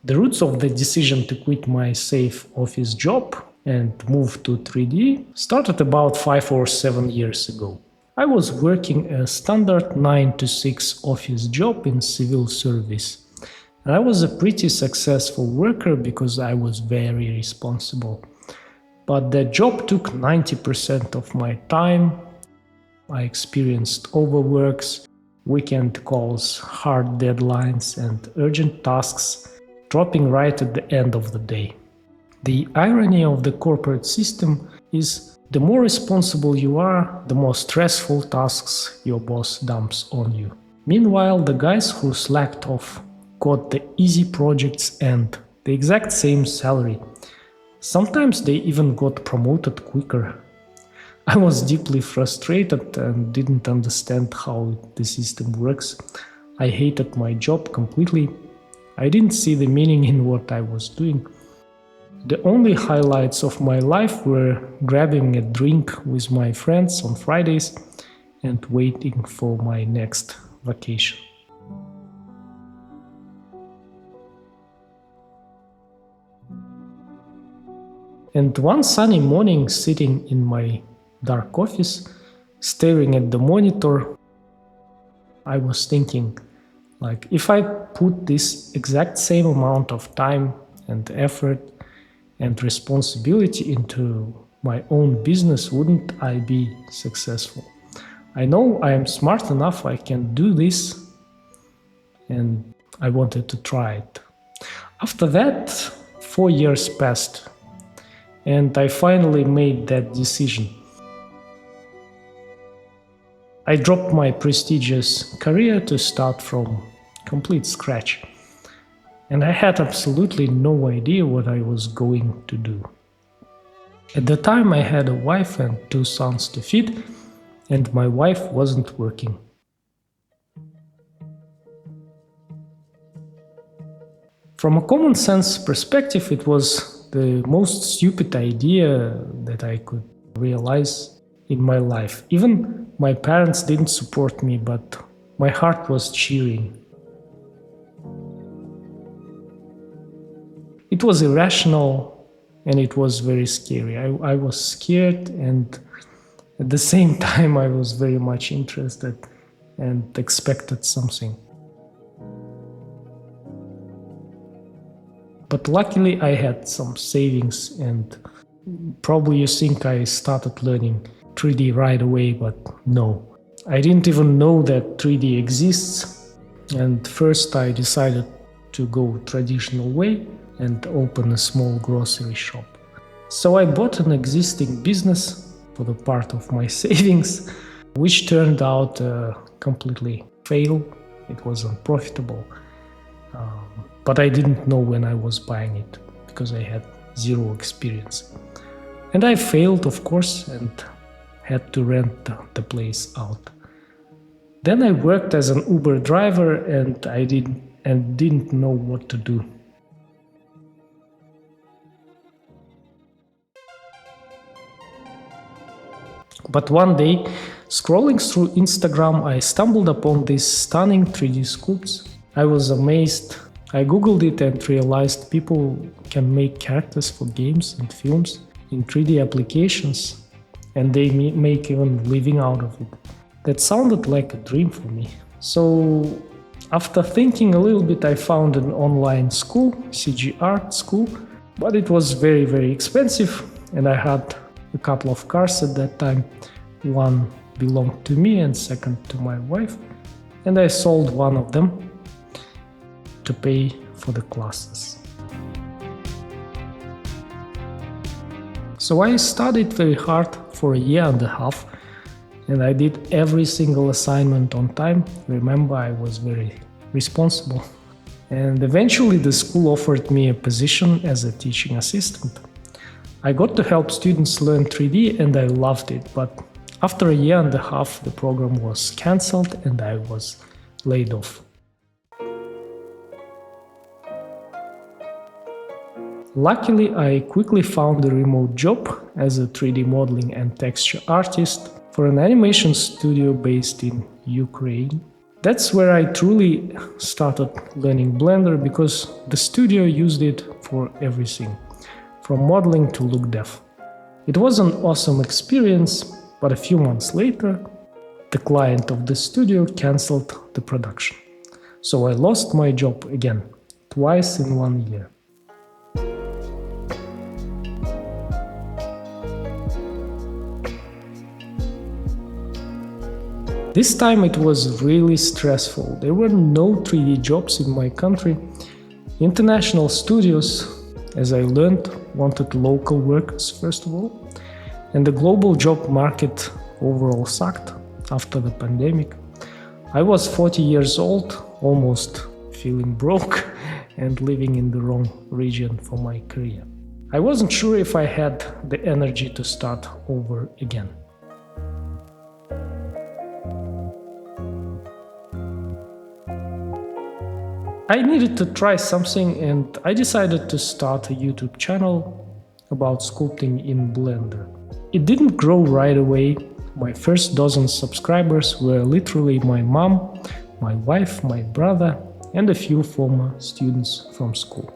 The roots of the decision to quit my safe office job and move to 3D started about 5 or 7 years ago. I was working a standard 9 to 6 office job in civil service. And I was a pretty successful worker because I was very responsible. But the job took 90% of my time. I experienced overworks, weekend calls, hard deadlines, and urgent tasks dropping right at the end of the day. The irony of the corporate system is the more responsible you are, the more stressful tasks your boss dumps on you. Meanwhile, the guys who slacked off got the easy projects and the exact same salary. Sometimes they even got promoted quicker. I was deeply frustrated and didn't understand how the system works. I hated my job completely. I didn't see the meaning in what I was doing. The only highlights of my life were grabbing a drink with my friends on Fridays and waiting for my next vacation. And one sunny morning, sitting in my dark office, staring at the monitor, I was thinking, if I put this exact same amount of time and effort and responsibility into my own business, wouldn't I be successful? I know I am smart enough, I can do this, and I wanted to try it. After that, 4 years passed, and I finally made that decision. I dropped my prestigious career to start from complete scratch. And I had absolutely no idea what I was going to do. At the time I had a wife and 2 sons to feed, and my wife wasn't working. From a common sense perspective, it was the most stupid idea that I could realize in my life. Even my parents didn't support me, but my heart was cheering. It was irrational and it was very scary. I was scared, and at the same time I was very much interested and expected something. But luckily I had some savings, and probably you think I started learning 3D right away, but no. I didn't even know that 3D exists, and first I decided to go traditional way and open a small grocery shop. So I bought an existing business for the part of my savings, which turned out completely fail. It was unprofitable. But I didn't know when I was buying it because I had zero experience. And I failed, of course, and had to rent the place out. Then I worked as an Uber driver, and I didn't know what to do. But one day, scrolling through Instagram, I stumbled upon these stunning 3D sculpts. I was amazed. I googled it and realized people can make characters for games and films in 3D applications, and they make even living out of it. That sounded like a dream for me. So after thinking a little bit, I found an online school, CG Art school, but it was very, very expensive, and I had a couple of cars at that time. One belonged to me and second to my wife, and I sold one of them to pay for the classes. So I studied very hard for a year and a half, and I did every single assignment on time. Remember, I was very responsible. And eventually the school offered me a position as a teaching assistant. I got to help students learn 3D, and I loved it, but after a year and a half the program was cancelled and I was laid off. Luckily, I quickly found a remote job as a 3D modeling and texture artist for an animation studio based in Ukraine. That's where I truly started learning Blender, because the studio used it for everything, from modeling to look dev. It was an awesome experience, but a few months later, the client of the studio cancelled the production. So I lost my job again, twice in 1 year. This time it was really stressful. There were no 3D jobs in my country. International studios, as I learned, wanted local workers first of all, and the global job market overall sucked after the pandemic. I was 40 years old, almost feeling broke and living in the wrong region for my career. I wasn't sure if I had the energy to start over again. I needed to try something, and I decided to start a YouTube channel about sculpting in Blender. It didn't grow right away. My first dozen subscribers were literally my mom, my wife, my brother, and a few former students from school.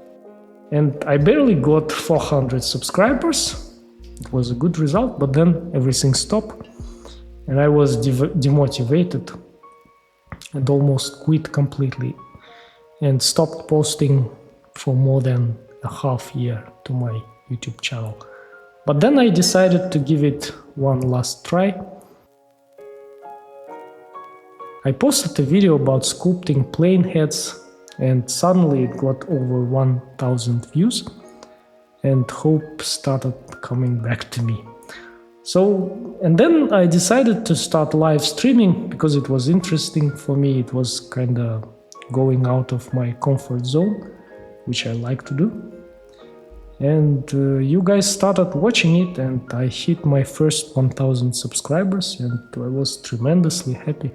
And I barely got 400 subscribers. It was a good result, but then everything stopped, and I was demotivated and almost quit completely, and stopped posting for more than a half year to my YouTube channel. But then I decided to give it one last try. I posted a video about sculpting plane heads, and suddenly it got over 1,000 views, and hope started coming back to me. And then I decided to start live streaming because it was interesting for me. It was kind of going out of my comfort zone, which I like to do. And you guys started watching it, and I hit my first 1,000 subscribers, and I was tremendously happy.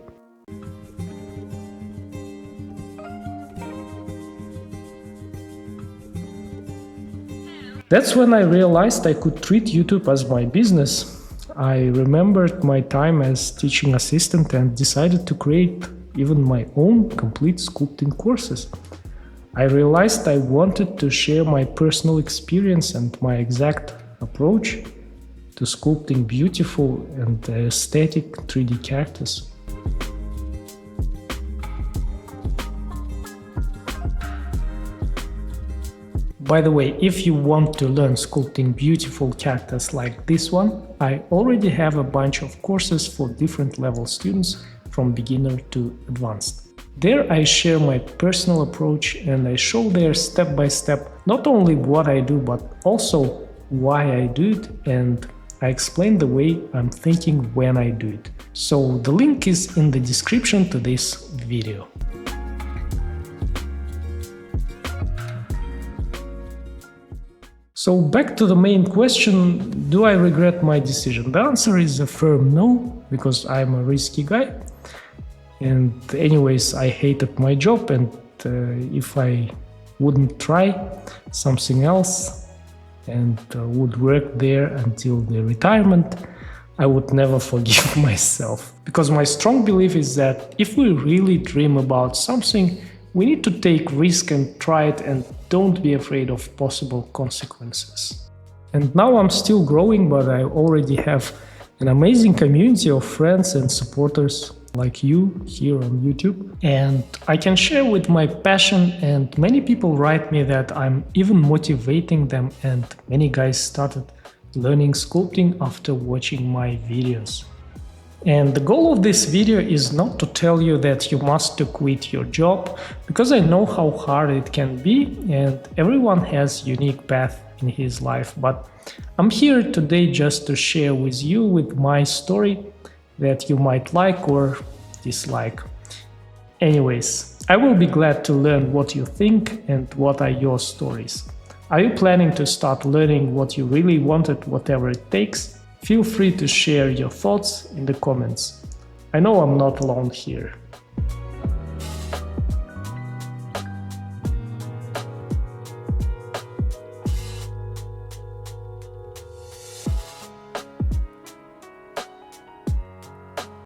That's when I realized I could treat YouTube as my business. I remembered my time as teaching assistant and decided to create even my own complete sculpting courses. I realized I wanted to share my personal experience and my exact approach to sculpting beautiful and aesthetic 3D characters. By the way, if you want to learn sculpting beautiful characters like this one, I already have a bunch of courses for different level students, from beginner to advanced. There I share my personal approach, and I show there step by step not only what I do, but also why I do it, and I explain the way I'm thinking when I do it. So the link is in the description to this video. So back to the main question, do I regret my decision? The answer is a firm no, because I'm a risky guy. And anyways, I hated my job, and if I wouldn't try something else and would work there until the retirement, I would never forgive myself. Because my strong belief is that if we really dream about something, we need to take risk and try it, and don't be afraid of possible consequences. And now I'm still growing, but I already have an amazing community of friends and supporters like you here on YouTube, and I can share with my passion, and many people write me that I'm even motivating them, and many guys started learning sculpting after watching my videos. And the goal of this video is not to tell you that you must quit your job, because I know how hard it can be, and everyone has a unique path in his life, but I'm here today just to share with you my story that you might like or dislike. Anyways, I will be glad to learn what you think and what are your stories. Are you planning to start learning what you really wanted, whatever it takes? Feel free to share your thoughts in the comments. I know I'm not alone here.